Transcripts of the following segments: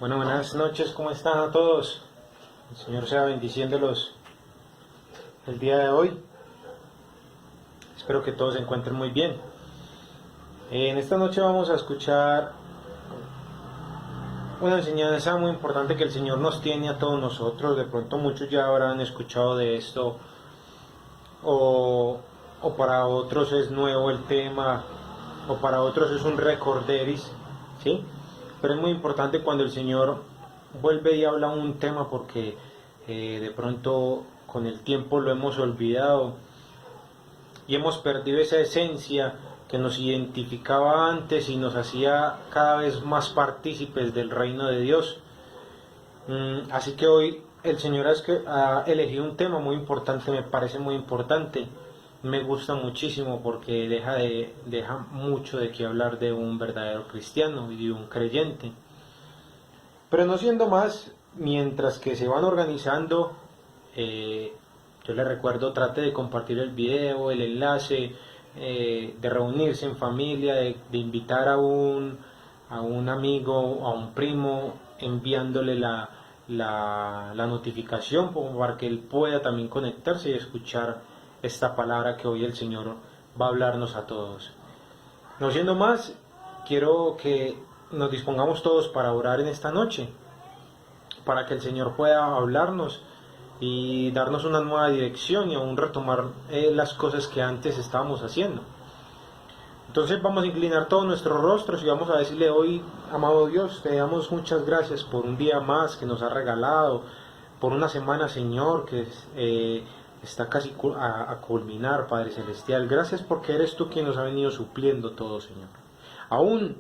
Bueno, buenas noches, ¿cómo están a todos? El Señor sea bendiciéndolos el día de hoy. Espero que todos se encuentren muy bien. En esta noche vamos a escuchar una enseñanza muy importante que el Señor nos tiene a todos nosotros. De pronto muchos ya habrán escuchado de esto o para otros es nuevo el tema o para otros es un recorderis, ¿sí? Pero es muy importante cuando el Señor vuelve y habla un tema porque de pronto con el tiempo lo hemos olvidado y hemos perdido esa esencia que nos identificaba antes y nos hacía cada vez más partícipes del reino de Dios. Así que hoy el Señor ha elegido un tema muy importante, me parece muy importante, me gusta muchísimo porque deja mucho de qué hablar de un verdadero cristiano y de un creyente. Pero no siendo más, mientras que se van organizando, yo les recuerdo, trate de compartir el video, el enlace, de reunirse en familia, de invitar a un amigo, a un primo, enviándole la notificación para que él pueda también conectarse y escuchar esta palabra que hoy el Señor va a hablarnos a todos. No siendo más, quiero que nos dispongamos todos para orar en esta noche, para que el Señor pueda hablarnos y darnos una nueva dirección y aún retomar las cosas que antes estábamos haciendo. Entonces vamos a inclinar todos nuestros rostros y vamos a decirle hoy, amado Dios, te damos muchas gracias por un día más que nos ha regalado, por una semana, Señor, que está casi a culminar, Padre Celestial. Gracias porque eres tú quien nos ha venido supliendo todo, Señor. Aún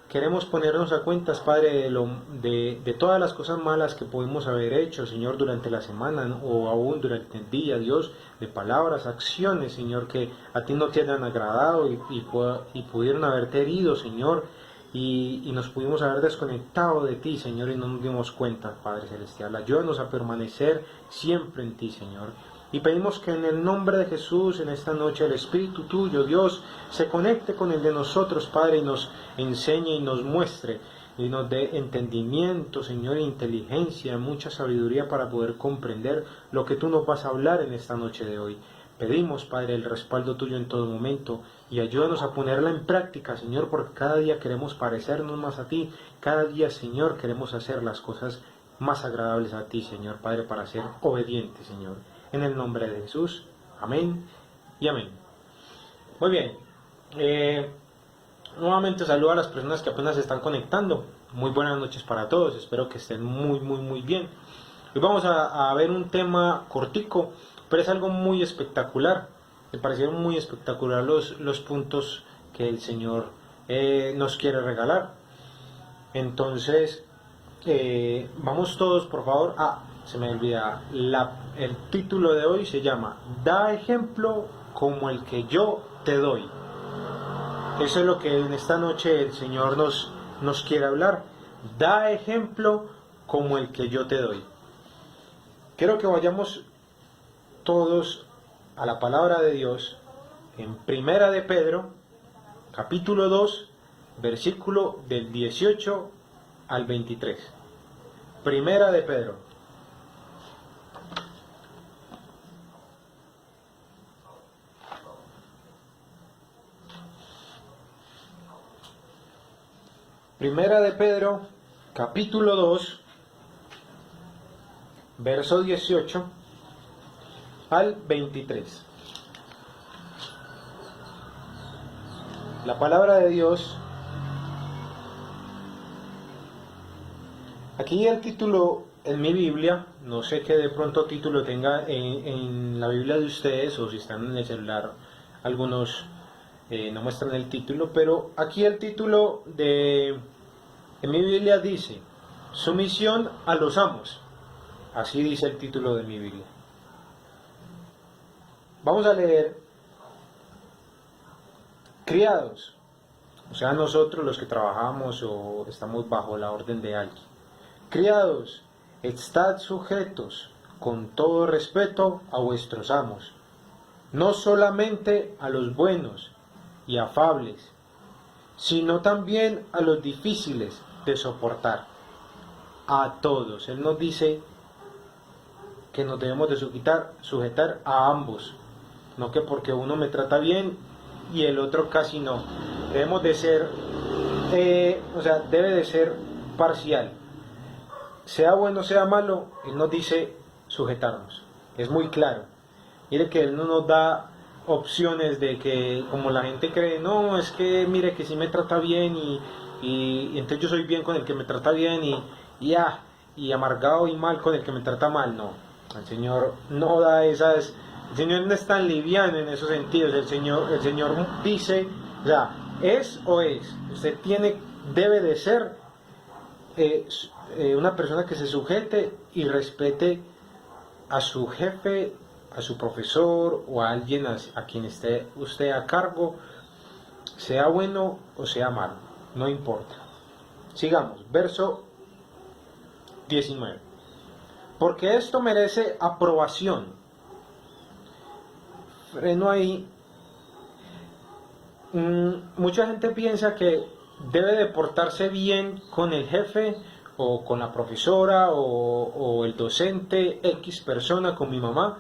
queremos ponernos a cuentas, Padre, de todas las cosas malas que pudimos haber hecho, Señor, durante la semana, ¿no? O aún durante el día, Dios, de palabras, acciones, Señor, que a ti no te hayan agradado y pudieron haberte herido, Señor, y nos pudimos haber desconectado de ti, Señor, y no nos dimos cuenta, Padre Celestial. Ayúdanos a permanecer siempre en ti, Señor. Y pedimos que en el nombre de Jesús, en esta noche, el Espíritu tuyo, Dios, se conecte con el de nosotros, Padre, y nos enseñe y nos muestre, y nos dé entendimiento, Señor, inteligencia, mucha sabiduría para poder comprender lo que tú nos vas a hablar en esta noche de hoy. Pedimos, Padre, el respaldo tuyo en todo momento, y ayúdanos a ponerla en práctica, Señor, porque cada día queremos parecernos más a ti, cada día, Señor, queremos hacer las cosas más agradables a ti, Señor, Padre, para ser obedientes, Señor. En el nombre de Jesús. Amén y amén. Muy bien. Nuevamente saludo a las personas que apenas se están conectando. Muy buenas noches para todos. Espero que estén muy bien. Hoy vamos a ver un tema cortico, pero es algo muy espectacular. Me parecieron muy espectacular los puntos que el Señor nos quiere regalar. Entonces, vamos todos, por favor, se me olvida, el título de hoy se llama Da ejemplo como el que yo te doy. Eso es lo que en esta noche el Señor nos quiere hablar. Da ejemplo como el que yo te doy. Quiero que vayamos todos a la palabra de Dios en Primera de Pedro, capítulo 2, versículo del 18 al 23. Primera de Pedro. Primera de Pedro, capítulo 2, verso 18 al 23. La palabra de Dios. Aquí el título en mi Biblia, no sé qué de pronto título tenga en la Biblia de ustedes o si están en el celular, algunos no muestran el título, pero aquí el título en mi Biblia dice, Sumisión a los amos. Así dice el título de mi Biblia. Vamos a leer, criados, o sea, nosotros los que trabajamos o estamos bajo la orden de alguien. Criados, estad sujetos con todo respeto a vuestros amos, no solamente a los buenos y afables, sino también a los difíciles de soportar. a todos. Él nos dice que nos debemos de sujetar a ambos, no que porque uno me trata bien y el otro casi no. Debemos de ser, debe de ser parcial. Sea bueno, sea malo, Él nos dice sujetarnos. Es muy claro. Mire que Él no nos da opciones de que, como la gente cree, no, es que mire que si me trata bien y entonces yo soy bien con el que me trata bien y amargado y mal con el que me trata mal. No, el Señor no da esas, el Señor no es tan liviano en esos sentidos. El Señor dice, o sea, es o es. Usted debe de ser una persona que se sujete y respete a su jefe, a su profesor o a alguien a quien esté usted a cargo, sea bueno o sea malo, no importa. Sigamos, verso 19. Porque esto merece aprobación. Freno ahí. Mucha gente piensa que debe de portarse bien con el jefe o con la profesora o el docente, X persona, con mi mamá,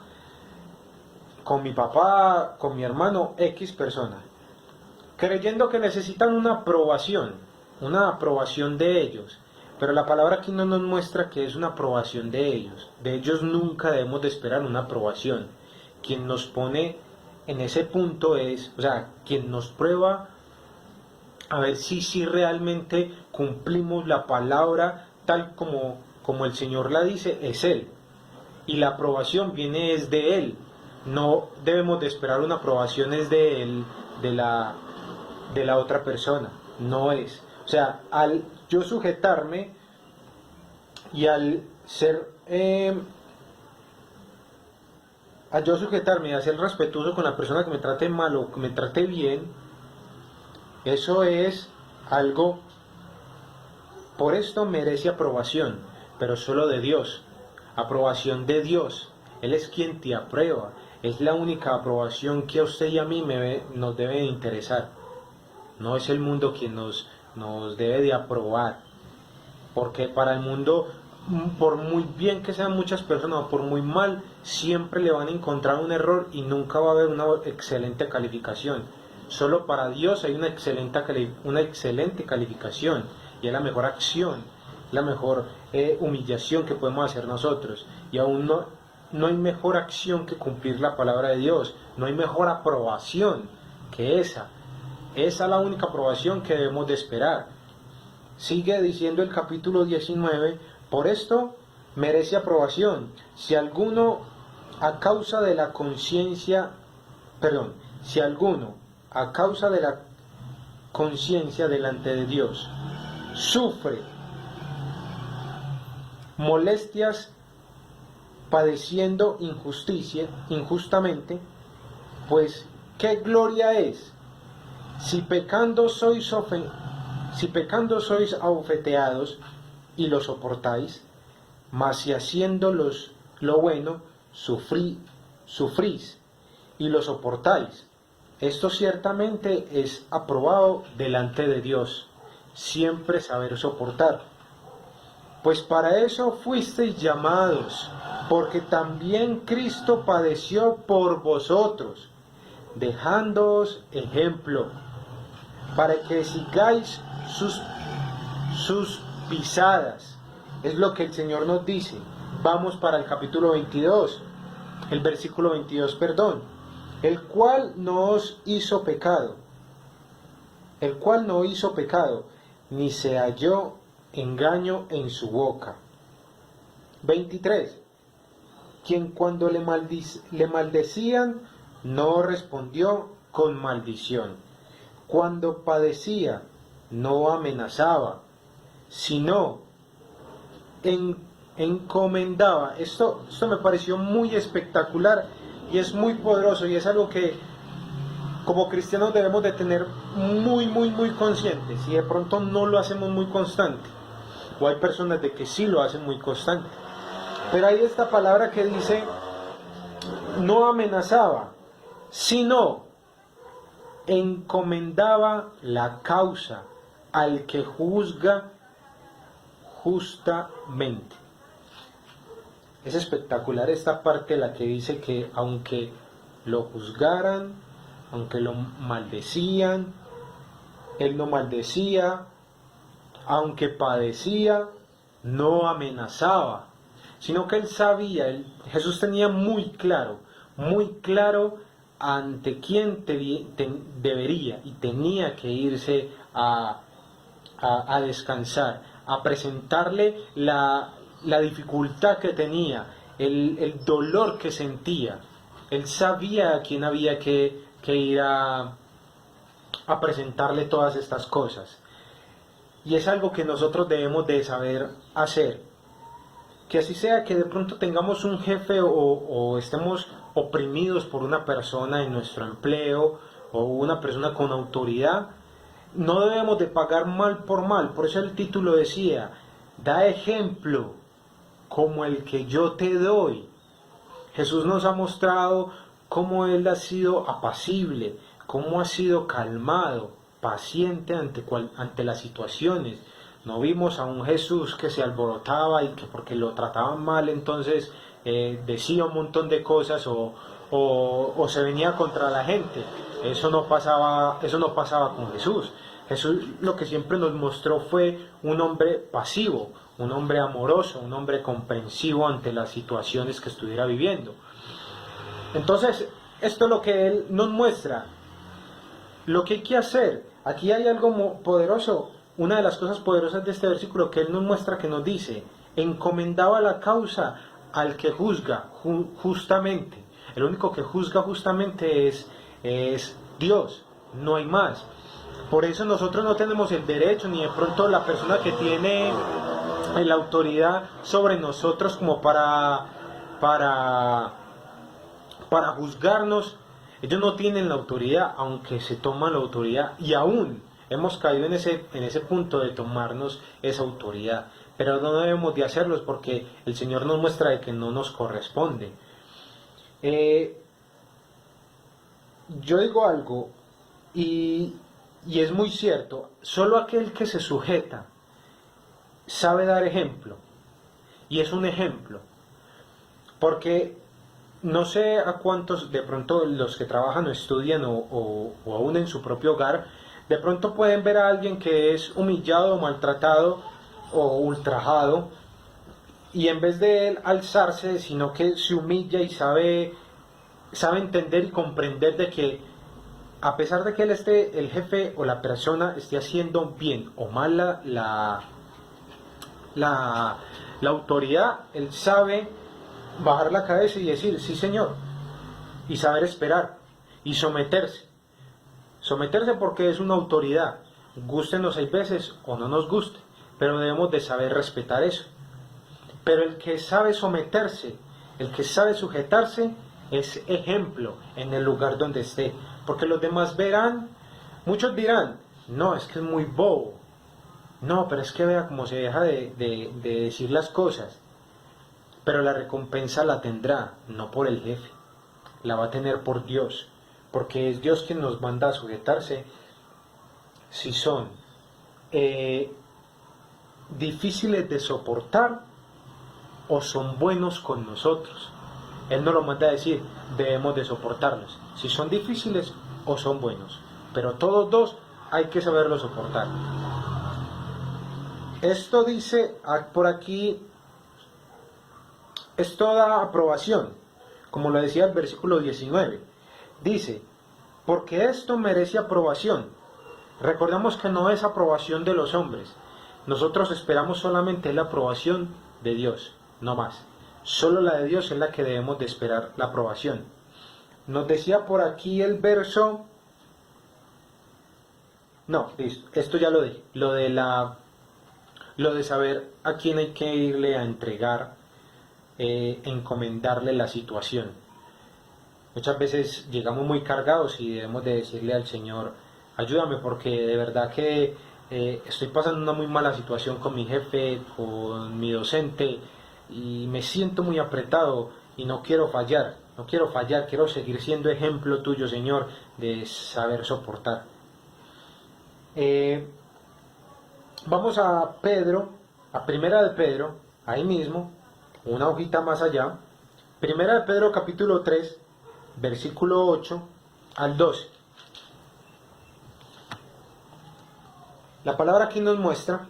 con mi papá, con mi hermano, X persona, creyendo que necesitan una aprobación de ellos. Pero la palabra aquí no nos muestra que es una aprobación de ellos. De ellos nunca debemos de esperar una aprobación. Quien nos pone en ese punto es, o sea, quien nos prueba a ver si realmente cumplimos la palabra tal como el Señor la dice, es Él. Y la aprobación viene es de Él. No debemos de esperar una aprobación es de Él, de la otra persona. No es. O sea, al yo sujetarme y al yo sujetarme y a ser respetuoso con la persona que me trate mal o que me trate bien, eso es algo, por esto merece aprobación, pero solo de Dios. Aprobación de Dios. Él es quien te aprueba. Es la única aprobación que a usted y a mí nos debe de interesar. No es el mundo quien nos debe de aprobar. Porque para el mundo, por muy bien que sean muchas personas, o por muy mal, siempre le van a encontrar un error y nunca va a haber una excelente calificación. Solo para Dios hay una excelente calificación y es la mejor acción, la mejor humillación que podemos hacer nosotros. Y aún no hay mejor acción que cumplir la palabra de Dios. No hay mejor aprobación que esa. Esa es la única aprobación que debemos de esperar. Sigue diciendo el capítulo 19, por esto merece aprobación. Si alguno a causa de la conciencia delante de Dios sufre molestias padeciendo injustamente, pues qué gloria es si pecando sois abofeteados y lo soportáis, mas si haciendo lo bueno sufrís y lo soportáis. Esto ciertamente es aprobado delante de Dios, siempre saber soportar. Pues para eso fuisteis llamados, porque también Cristo padeció por vosotros, dejándoos ejemplo, para que sigáis sus pisadas. Es lo que el Señor nos dice. Vamos para el capítulo 22, el versículo 22, el cual no hizo pecado, ni se halló engaño en su boca. 23. Quien cuando le maldecían no respondió con maldición. Cuando padecía no amenazaba, sino encomendaba. Esto me pareció muy espectacular y es muy poderoso y es algo que como cristianos debemos de tener muy conscientes, y de pronto no lo hacemos muy constante, o hay personas de que sí lo hacen muy constante, pero hay esta palabra que dice no amenazaba, sino encomendaba la causa al que juzga justamente. Es espectacular esta parte, la que dice que aunque lo juzgaran, aunque lo maldecían, él no maldecía, aunque padecía, no amenazaba, sino que él sabía, Jesús tenía muy claro ante quién debería y tenía que irse a descansar, a presentarle la dificultad que tenía, el dolor que sentía. Él sabía a quién había que ir a presentarle todas estas cosas. Y es algo que nosotros debemos de saber hacer. Que así sea que de pronto tengamos un jefe o estemos oprimidos por una persona en nuestro empleo o una persona con autoridad, no debemos de pagar mal por mal. Por eso el título decía, da ejemplo como el que yo te doy. Jesús nos ha mostrado cómo Él ha sido apacible, cómo ha sido calmado, paciente ante las situaciones. No vimos a un Jesús que se alborotaba y que porque lo trataban mal entonces decía un montón de cosas o se venía contra la gente. Eso no pasaba con Jesús. Jesús lo que siempre nos mostró fue un hombre pasivo, un hombre amoroso, un hombre comprensivo ante las situaciones que estuviera viviendo. Entonces, esto es lo que Él nos muestra. Lo que hay que hacer, aquí hay algo poderoso, una de las cosas poderosas de este versículo que Él nos muestra, que nos dice, encomendaba la causa al que juzga justamente. El único que juzga justamente es Dios, no hay más. Por eso nosotros no tenemos el derecho, ni de pronto la persona que tiene la autoridad sobre nosotros como para juzgarnos. Ellos no tienen la autoridad, aunque se toman la autoridad, y aún hemos caído en ese punto de tomarnos esa autoridad, pero no debemos de hacerlos porque el Señor nos muestra de que no nos corresponde. Yo digo algo y es muy cierto, solo aquel que se sujeta sabe dar ejemplo, y es un ejemplo, porque no sé a cuántos de pronto los que trabajan o estudian o aún en su propio hogar, de pronto pueden ver a alguien que es humillado, maltratado o ultrajado, y en vez de él alzarse, sino que se humilla y sabe entender y comprender de que a pesar de que él el jefe o la persona esté haciendo bien o mal la autoridad, él sabe bajar la cabeza y decir, sí señor, y saber esperar, y someterse porque es una autoridad, gústenos hay veces o no nos guste, pero debemos de saber respetar eso. Pero el que sabe someterse, el que sabe sujetarse, es ejemplo en el lugar donde esté, porque los demás verán, muchos dirán, no, es que es muy bobo, no, pero es que vea cómo se deja de decir las cosas. Pero la recompensa la tendrá, no por el jefe, la va a tener por Dios, porque es Dios quien nos manda a sujetarse. Si son difíciles de soportar o son buenos con nosotros, Él nos lo manda a decir, debemos de soportarlos, si son difíciles o son buenos, pero todos dos hay que saberlo soportar. Esto dice por aquí, es toda aprobación, como lo decía el versículo 19. Dice, porque esto merece aprobación. Recordamos que no es aprobación de los hombres. Nosotros esperamos solamente la aprobación de Dios, no más. Solo la de Dios es la que debemos de esperar la aprobación. Nos decía por aquí el verso... No, listo, esto ya lo dije. Lo de saber a quién hay que irle a entregar, encomendarle la situación. Muchas veces llegamos muy cargados y debemos de decirle al Señor, ayúdame porque de verdad que estoy pasando una muy mala situación con mi jefe, con mi docente y me siento muy apretado y no quiero fallar, quiero seguir siendo ejemplo tuyo, Señor, de saber soportar. Vamos a Pedro, a Primera de Pedro, ahí mismo, una hojita más allá, Primera de Pedro capítulo 3, versículo 8 al 12. La palabra aquí nos muestra,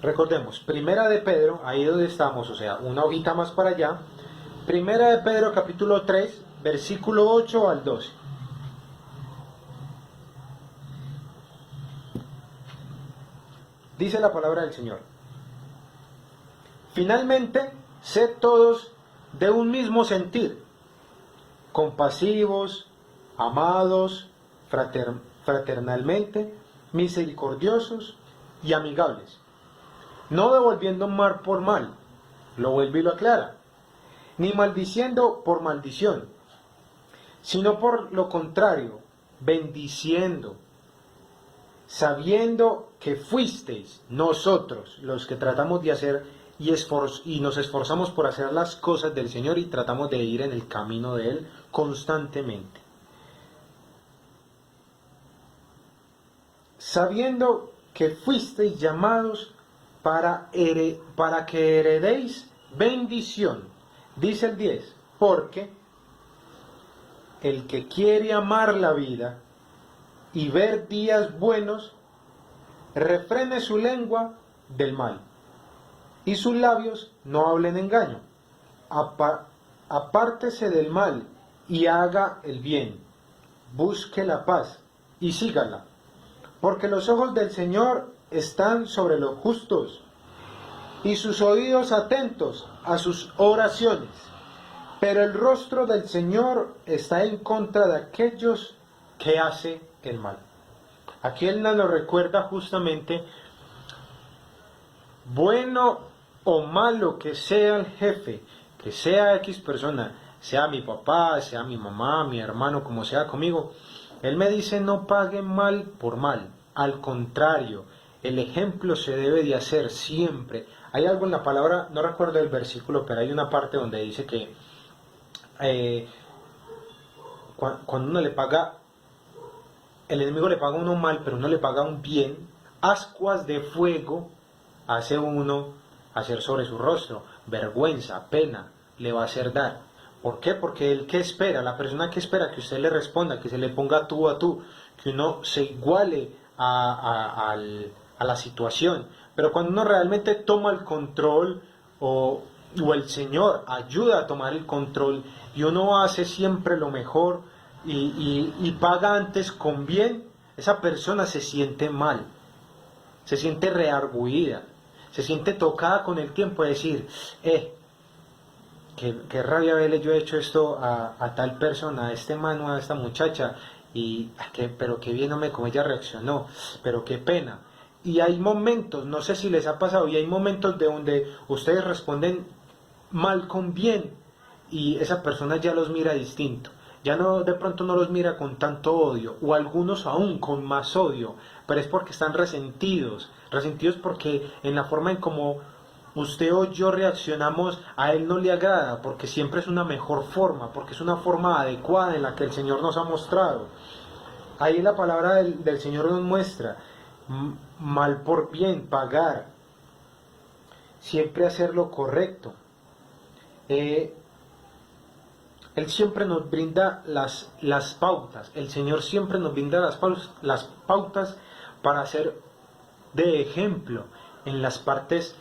recordemos, Primera de Pedro, ahí donde estamos, o sea, una hojita más para allá, Primera de Pedro capítulo 3, versículo 8 al 12. Dice la palabra del Señor: finalmente, sed todos de un mismo sentir, compasivos, amados, fraternalmente, misericordiosos y amigables, no devolviendo mal por mal, lo vuelve y lo aclara, ni maldiciendo por maldición, sino por lo contrario, bendiciendo, sabiendo que fuisteis nosotros los que tratamos de hacer y nos esforzamos por hacer las cosas del Señor y tratamos de ir en el camino de Él constantemente. Sabiendo que fuisteis llamados para que heredéis bendición. Dice el 10, porque el que quiere amar la vida y ver días buenos, refrene su lengua del mal, y sus labios no hablen engaño. Apártese del mal y haga el bien, busque la paz y sígala, porque los ojos del Señor están sobre los justos, y sus oídos atentos a sus oraciones, pero el rostro del Señor está en contra de aquellos que hacen el mal. Aquí Él nos recuerda justamente, bueno o malo que sea el jefe, que sea X persona, sea mi papá, sea mi mamá, mi hermano, como sea conmigo, Él me dice no pague mal por mal, al contrario, el ejemplo se debe de hacer siempre. Hay algo en la palabra, no recuerdo el versículo, pero hay una parte donde dice que cuando uno le paga, el enemigo le paga a uno mal, pero uno le paga un bien, ascuas de fuego hace uno hacer sobre su rostro, vergüenza, pena, le va a hacer dar. ¿Por qué? Porque el que espera, la persona que espera que usted le responda, que se le ponga tú a tú, que uno se iguale a la situación. Pero cuando uno realmente toma el control o el Señor ayuda a tomar el control y uno hace siempre lo mejor y paga antes con bien, esa persona se siente mal, se siente reargüida, se siente tocada con el tiempo de decir, qué rabia haberle yo hecho esto a tal persona, a este mano, a esta muchacha, pero qué bien hombre como ella reaccionó, pero qué pena. Y hay momentos, no sé si les ha pasado, y hay momentos de donde ustedes responden mal con bien y esa persona ya los mira distinto. Ya no, de pronto no los mira con tanto odio, o algunos aún con más odio, pero es porque están resentidos porque en la forma en como usted o yo reaccionamos a él no le agrada, porque siempre es una mejor forma, porque es una forma adecuada en la que el Señor nos ha mostrado. Ahí la palabra del Señor nos muestra, mal por bien, pagar, siempre hacer lo correcto. Él siempre nos brinda las pautas, el Señor siempre nos brinda las pautas para ser de ejemplo en las partes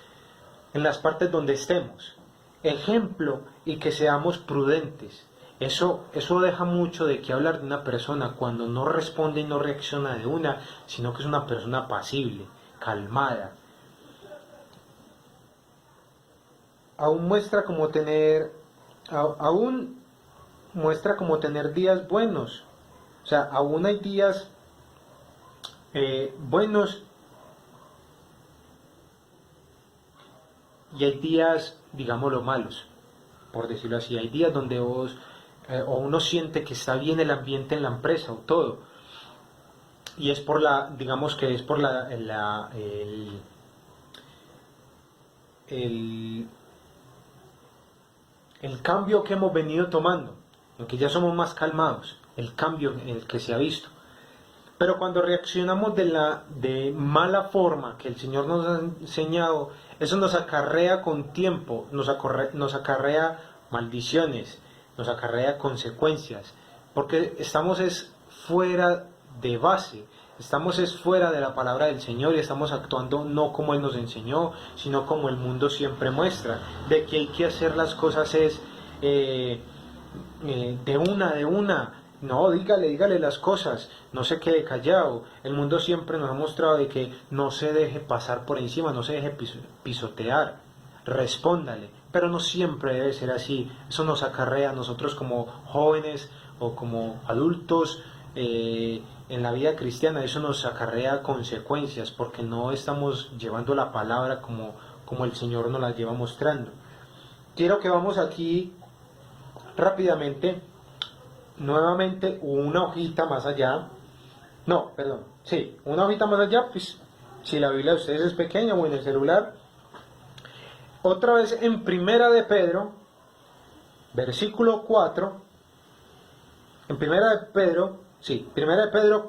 donde estemos. Ejemplo y que seamos prudentes. Eso deja mucho de qué hablar de una persona cuando no responde y no reacciona de una, sino que es una persona apacible, calmada. Aún muestra como tener días buenos. O sea, aún hay días buenos y hay días, digámoslo, malos, por decirlo así. Hay días donde o uno siente que está bien el ambiente en la empresa o todo. Y es por digamos que es por el cambio que hemos venido tomando, aunque ya somos más calmados, el cambio en el que se ha visto. Pero cuando reaccionamos de mala forma que el Señor nos ha enseñado, eso nos acarrea con tiempo, nos acarrea maldiciones, nos acarrea consecuencias, porque estamos fuera de base, estamos fuera de la palabra del Señor y estamos actuando no como Él nos enseñó, sino como el mundo siempre muestra, de que hay que hacer las cosas de una. No, dígale las cosas, no se quede callado. El mundo siempre nos ha mostrado de que no se deje pasar por encima, no se deje pisotear, respóndale. Pero no siempre debe ser así. Eso nos acarrea a nosotros como jóvenes o como adultos en la vida cristiana. Eso nos acarrea consecuencias porque no estamos llevando la palabra como el Señor nos la lleva mostrando. Quiero que vamos aquí rápidamente. Nuevamente una hojita más allá, una hojita más allá, pues si la Biblia de ustedes es pequeña o en el celular, otra vez en Primera de Pedro, versículo 4, en Primera de Pedro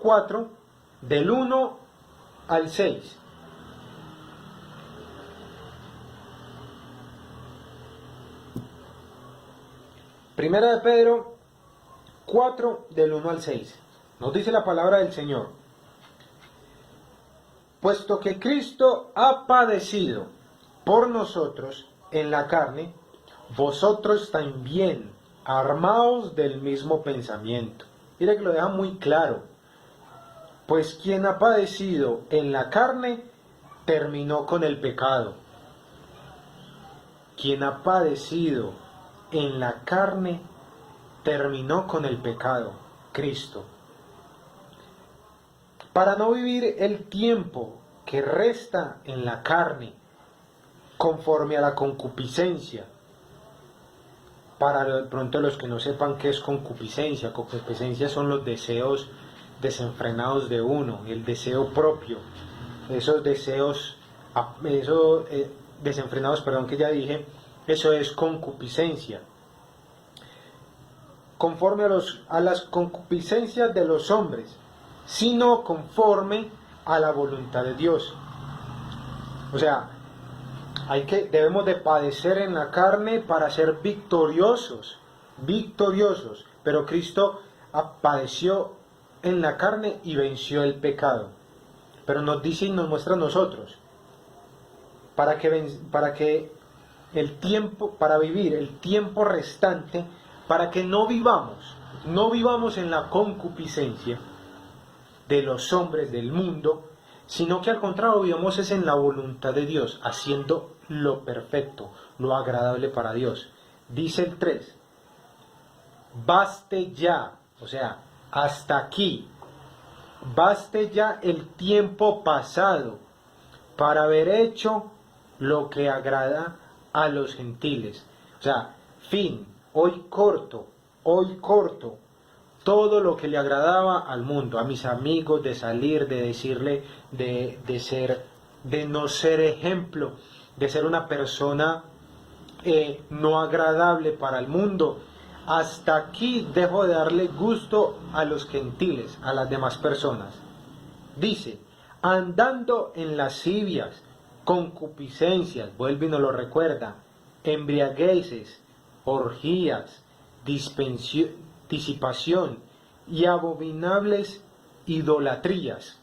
4, del 1 al 6. Primera de Pedro 4 del 1 al 6. Nos dice la palabra del Señor. Puesto que Cristo ha padecido por nosotros en la carne, vosotros también armaos del mismo pensamiento. Mire que lo deja muy claro. Pues quien ha padecido en la carne, terminó con el pecado. Quien ha padecido en la carne, terminó con el pecado, Cristo. Para no vivir el tiempo que resta en la carne, conforme a la concupiscencia. Para de pronto los que no sepan qué es concupiscencia son los deseos desenfrenados de uno, el deseo propio, esos deseos, desenfrenados, que ya dije, eso es concupiscencia. Conforme a las concupiscencias de los hombres, sino conforme a la voluntad de Dios. O sea, debemos de padecer en la carne para ser victoriosos, pero Cristo padeció en la carne y venció el pecado. Pero nos dice y nos muestra a nosotros, para vivir el tiempo restante, para que no vivamos en la concupiscencia de los hombres del mundo, sino que al contrario vivamos en la voluntad de Dios, haciendo lo perfecto, lo agradable para Dios. Dice el 3, baste ya, o sea, hasta aquí, baste ya el tiempo pasado para haber hecho lo que agrada a los gentiles. O sea, fin. Hoy corto todo lo que le agradaba al mundo, a mis amigos, de salir, de decirle, de no ser ejemplo, de ser una persona no agradable para el mundo. Hasta aquí dejo de darle gusto a los gentiles, a las demás personas. Dice, andando en lascivias, concupiscencias, vuelve y nos lo recuerda, embriagueces, orgías, disipación y abominables idolatrías.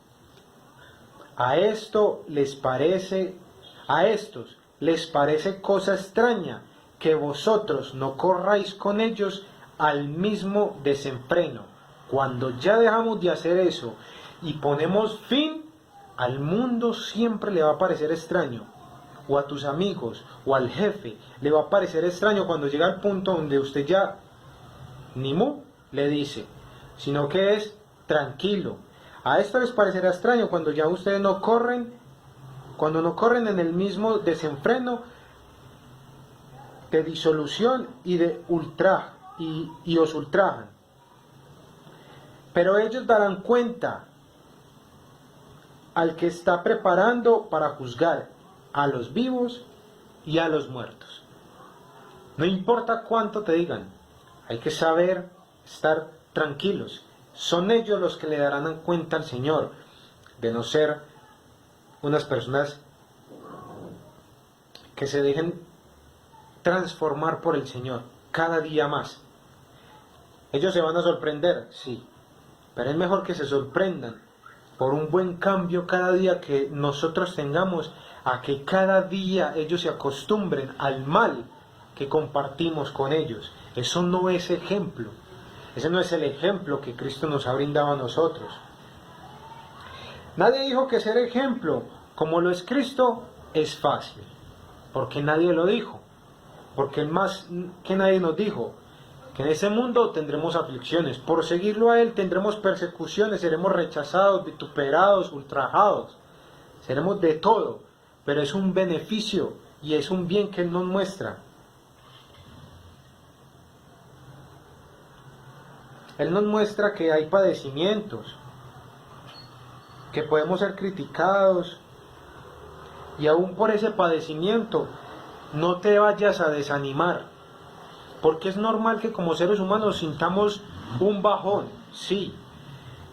A estos les parece cosa extraña que vosotros no corráis con ellos al mismo desenfreno. Cuando ya dejamos de hacer eso y ponemos fin, al mundo siempre le va a parecer extraño, o a tus amigos, o al jefe, le va a parecer extraño cuando llega al punto donde usted ya ni mu le dice, sino que es tranquilo. A esto les parecerá extraño cuando ya ustedes no corren en el mismo desenfreno de disolución y de ultraje, y os ultrajan. Pero ellos darán cuenta al que está preparando para juzgar a los vivos y a los muertos. No importa cuánto te digan, hay que saber estar tranquilos, son ellos los que le darán cuenta al Señor, de no ser unas personas que se dejen transformar por el Señor cada día más. Ellos se van a sorprender, sí, pero es mejor que se sorprendan por un buen cambio cada día que nosotros tengamos, a que cada día ellos se acostumbren al mal que compartimos con ellos. Eso no es ejemplo. Ese no es el ejemplo que Cristo nos ha brindado a nosotros. Nadie dijo que ser ejemplo, como lo es Cristo, es fácil. Porque nadie lo dijo. Porque más que nadie nos dijo que en ese mundo tendremos aflicciones. Por seguirlo a Él tendremos persecuciones, seremos rechazados, vituperados, ultrajados. Seremos de todo. Pero es un beneficio y es un bien que Él nos muestra. Él nos muestra que hay padecimientos, que podemos ser criticados, y aún por ese padecimiento no te vayas a desanimar, porque es normal que como seres humanos sintamos un bajón, sí,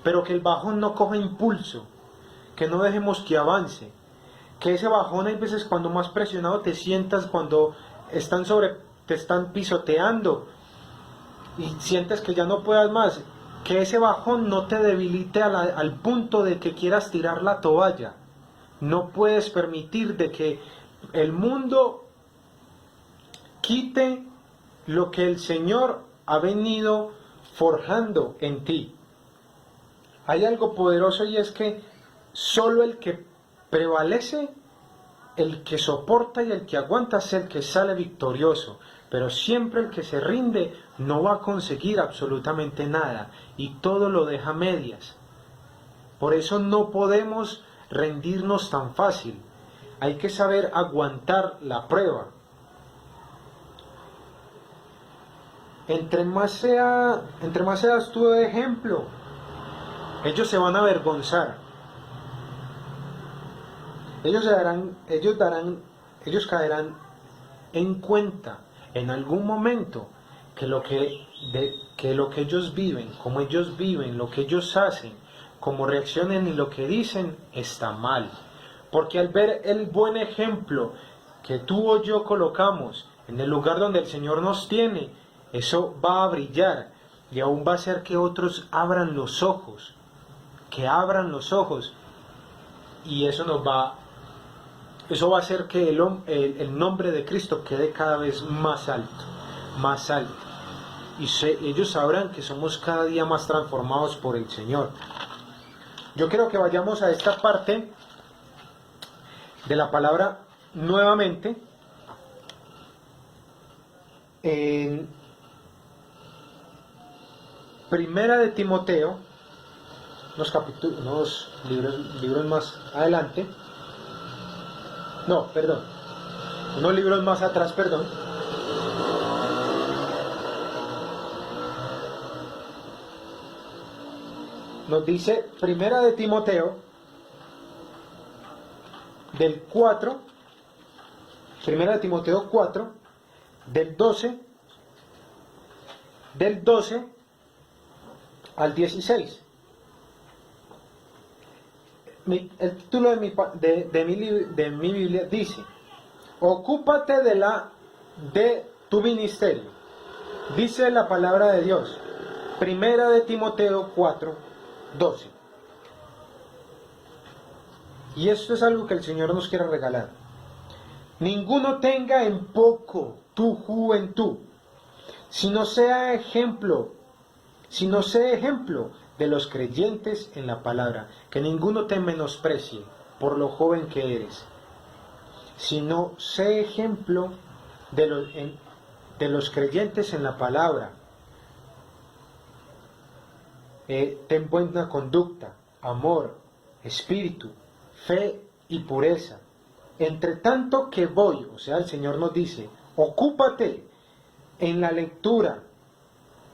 pero que el bajón no coja impulso, que no dejemos que avance, que ese bajón hay veces cuando más presionado te sientas, cuando te están pisoteando, y sientes que ya no puedas más, que ese bajón no te debilite al punto de que quieras tirar la toalla. No puedes permitir de que el mundo quite lo que el Señor ha venido forjando en ti. Hay algo poderoso, y es que solo el que prevalece, el que soporta y el que aguanta es el que sale victorioso. Pero siempre el que se rinde no va a conseguir absolutamente nada, y todo lo deja a medias. Por eso no podemos rendirnos tan fácil. Hay que saber aguantar la prueba. Entre más seas tú de ejemplo, ellos se van a avergonzar. Ellos caerán en cuenta en algún momento que lo que ellos viven, como ellos viven, lo que ellos hacen, cómo reaccionan y lo que dicen está mal. Porque al ver el buen ejemplo que tú o yo colocamos en el lugar donde el Señor nos tiene, eso va a brillar y aún va a hacer que otros abran los ojos, y eso va a hacer que el nombre de Cristo quede cada vez más alto, más alto. Y ellos sabrán que somos cada día más transformados por el Señor. Yo quiero que vayamos a esta parte de la palabra nuevamente, en Primera de Timoteo, unos libros más adelante. No, perdón. Unos libros más atrás, perdón. Nos dice Primera de Timoteo, del 4, Primera de Timoteo 4, del 12 al 16. El título de mi Biblia dice: ocúpate de tu ministerio. Dice la palabra de Dios, Primera de Timoteo 4, 12. Y esto es algo que el Señor nos quiere regalar. Ninguno tenga en poco tu juventud, sino sea ejemplo de los creyentes en la palabra. Que ninguno te menosprecie por lo joven que eres, sino sé ejemplo de los creyentes en la palabra. Ten buena conducta, amor, espíritu, fe y pureza. Entre tanto que voy, o sea, el Señor nos dice, ocúpate en la lectura,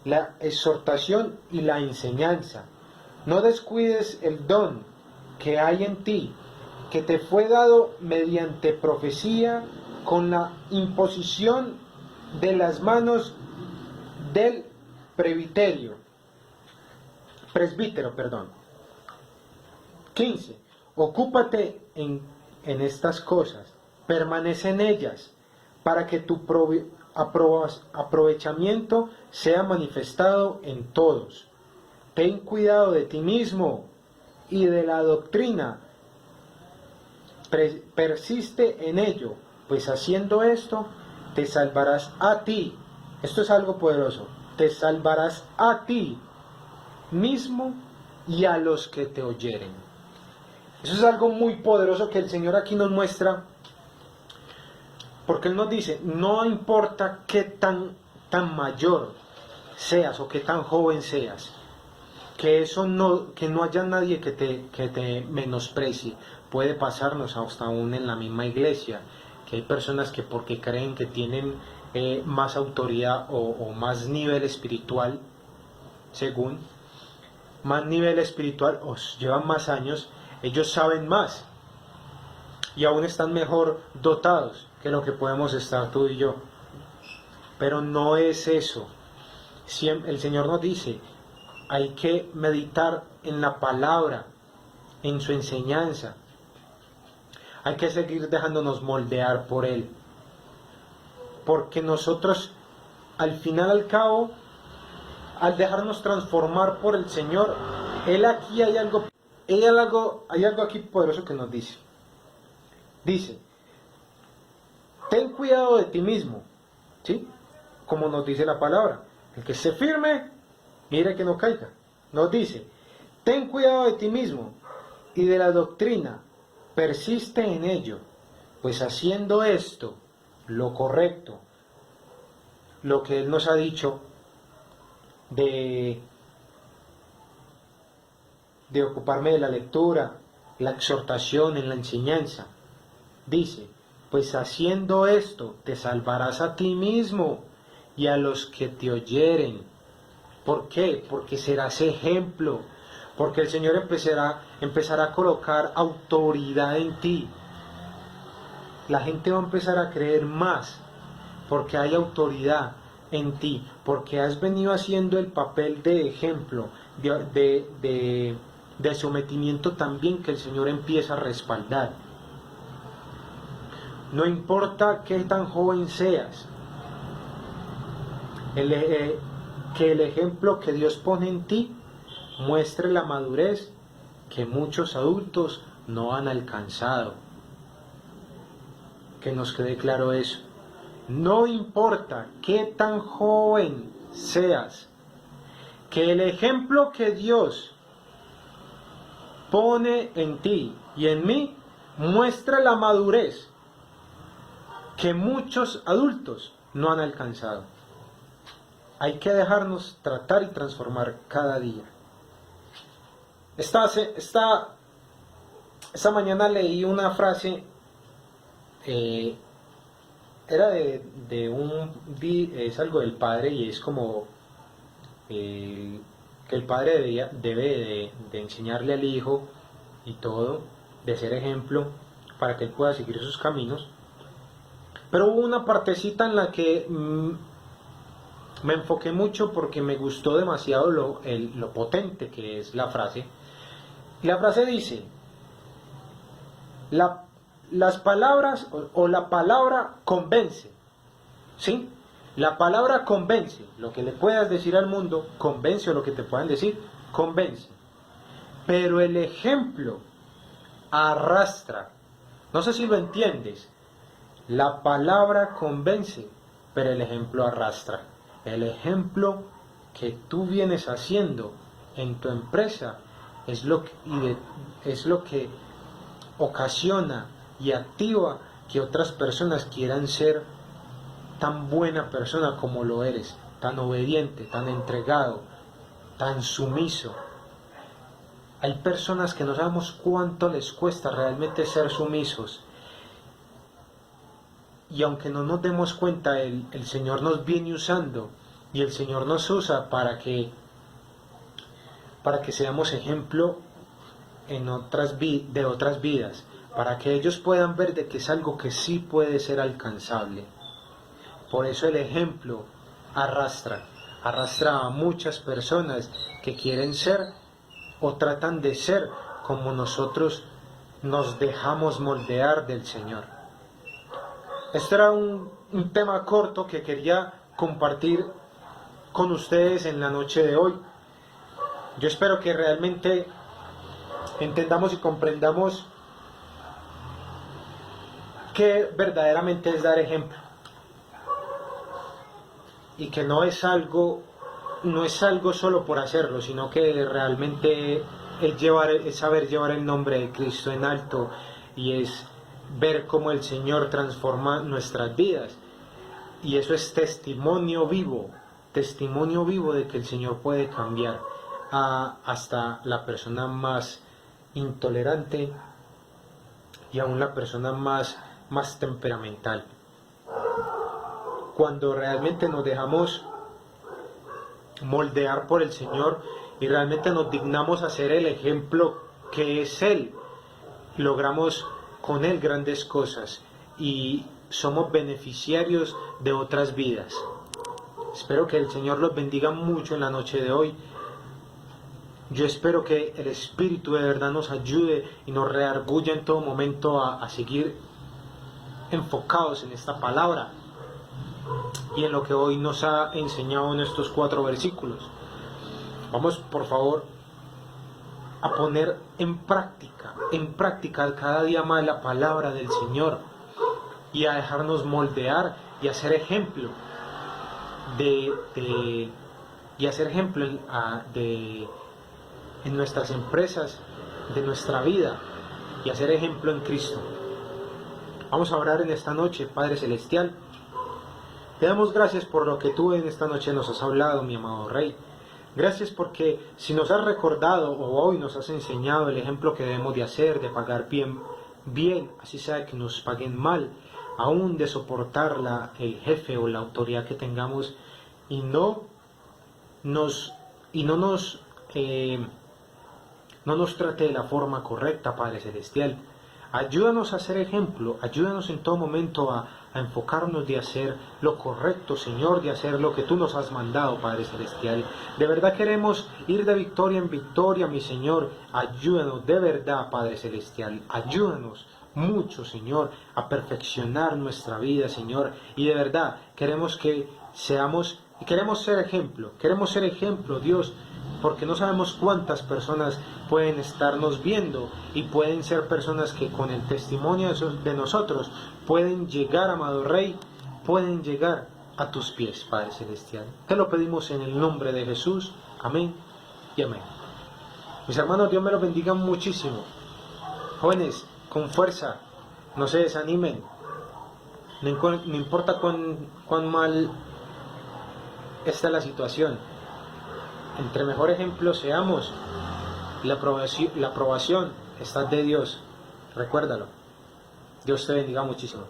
la exhortación y la enseñanza. No descuides el don que hay en ti, que te fue dado mediante profecía, con la imposición de las manos del presbiterio. presbítero, perdón. 15. Ocúpate en estas cosas, permanece en ellas, para que tu aprovechamiento sea manifestado en todos. Ten cuidado de ti mismo y de la doctrina. Persiste en ello, pues haciendo esto te salvarás a ti. Esto es algo poderoso. Te salvarás a ti mismo y a los que te oyeren. Eso es algo muy poderoso que el Señor aquí nos muestra, porque Él nos dice, no importa qué tan mayor seas o qué tan joven seas, que no haya nadie que te menosprecie. Puede pasarnos hasta aún en la misma iglesia, que hay personas que porque creen que tienen más autoridad o más nivel espiritual, según más nivel espiritual, o llevan más años, ellos saben más y aún están mejor dotados que lo que podemos estar tú y yo. Pero no es eso. El Señor nos dice, hay que meditar en la palabra, en su enseñanza. Hay que seguir dejándonos moldear por Él. Porque nosotros, al final, al cabo, al dejarnos transformar por el Señor, Él aquí hay algo aquí poderoso que nos dice. Dice, ten cuidado de ti mismo, ¿sí? Como nos dice la palabra. El que esté firme, mire que no caiga. Nos dice, ten cuidado de ti mismo y de la doctrina, persiste en ello, pues haciendo esto, lo correcto, lo que Él nos ha dicho de ocuparme de la lectura, la exhortación, en la enseñanza. Dice, pues haciendo esto te salvarás a ti mismo y a los que te oyeren. ¿Por qué? Porque serás ejemplo, porque el Señor empezará a colocar autoridad en ti. La gente va a empezar a creer más, porque hay autoridad en ti, porque has venido haciendo el papel de ejemplo, de sometimiento también, que el Señor empieza a respaldar. No importa qué tan joven seas, que el ejemplo que Dios pone en ti muestre la madurez que muchos adultos no han alcanzado. Que nos quede claro eso. No importa qué tan joven seas, que el ejemplo que Dios pone en ti y en mí muestre la madurez que muchos adultos no han alcanzado. Hay que dejarnos tratar y transformar cada día. Esta mañana leí una frase, era es algo del padre, y es como que el padre debe de enseñarle al hijo y todo, de ser ejemplo para que él pueda seguir sus caminos. Pero hubo una partecita en la que me enfoqué mucho porque me gustó demasiado lo potente que es la frase. Y la frase dice, las palabras o la palabra convence, ¿sí? La palabra convence, lo que le puedas decir al mundo, convence, o lo que te puedan decir, convence. Pero el ejemplo arrastra. No sé si lo entiendes. La palabra convence, pero el ejemplo arrastra. El ejemplo que tú vienes haciendo en tu empresa es lo que ocasiona y activa que otras personas quieran ser tan buena persona como lo eres, tan obediente, tan entregado, tan sumiso. Hay personas que no sabemos cuánto les cuesta realmente ser sumisos. Y aunque no nos demos cuenta, el Señor nos viene usando, y el Señor nos usa para que seamos ejemplo de otras vidas, para que ellos puedan ver de que es algo que sí puede ser alcanzable. Por eso el ejemplo arrastra a muchas personas que quieren ser o tratan de ser como nosotros nos dejamos moldear del Señor. Este era un tema corto que quería compartir con ustedes en la noche de hoy. Yo espero que realmente entendamos y comprendamos que verdaderamente es dar ejemplo y que no es algo solo por hacerlo, sino que realmente es saber llevar el nombre de Cristo en alto, y es ver cómo el Señor transforma nuestras vidas, y eso es testimonio vivo de que el Señor puede cambiar hasta la persona más intolerante y aún la persona más temperamental. Cuando realmente nos dejamos moldear por el Señor y realmente nos dignamos a ser el ejemplo que es Él, logramos con Él grandes cosas y somos beneficiarios de otras vidas. Espero que el Señor los bendiga mucho en la noche de hoy. Yo espero que el Espíritu de verdad nos ayude y nos redarguya en todo momento a seguir enfocados en esta palabra y en lo que hoy nos ha enseñado en estos 4 versículos. Vamos, por favor, a poner en práctica cada día más la palabra del Señor, y a dejarnos moldear y a ser ejemplo en nuestras empresas, de nuestra vida, y a ser ejemplo en Cristo. Vamos a orar en esta noche. Padre Celestial, te damos gracias por lo que tú en esta noche nos has hablado, mi amado Rey. Gracias porque si nos has recordado o hoy nos has enseñado el ejemplo que debemos de hacer, de pagar bien, así sea que nos paguen mal, aún de soportar el jefe o la autoridad que tengamos, y no nos trate de la forma correcta, Padre Celestial. Ayúdanos a ser ejemplo, ayúdanos en todo momento a enfocarnos de hacer lo correcto, Señor, de hacer lo que tú nos has mandado, Padre Celestial. De verdad queremos ir de victoria en victoria, mi Señor. Ayúdanos, de verdad, Padre Celestial. Ayúdanos mucho, Señor, a perfeccionar nuestra vida, Señor. Y de verdad queremos ser ejemplo, Dios, porque no sabemos cuántas personas pueden estarnos viendo y pueden ser personas que con el testimonio de nosotros pueden llegar, amado Rey, pueden llegar a tus pies, Padre Celestial. Te lo pedimos en el nombre de Jesús. Amén y amén. Mis hermanos, Dios me los bendiga muchísimo. Jóvenes, con fuerza, no se desanimen. No importa cuán mal está la situación. Entre mejor ejemplo seamos, la aprobación está de Dios. Recuérdalo. Dios te bendiga muchísimo.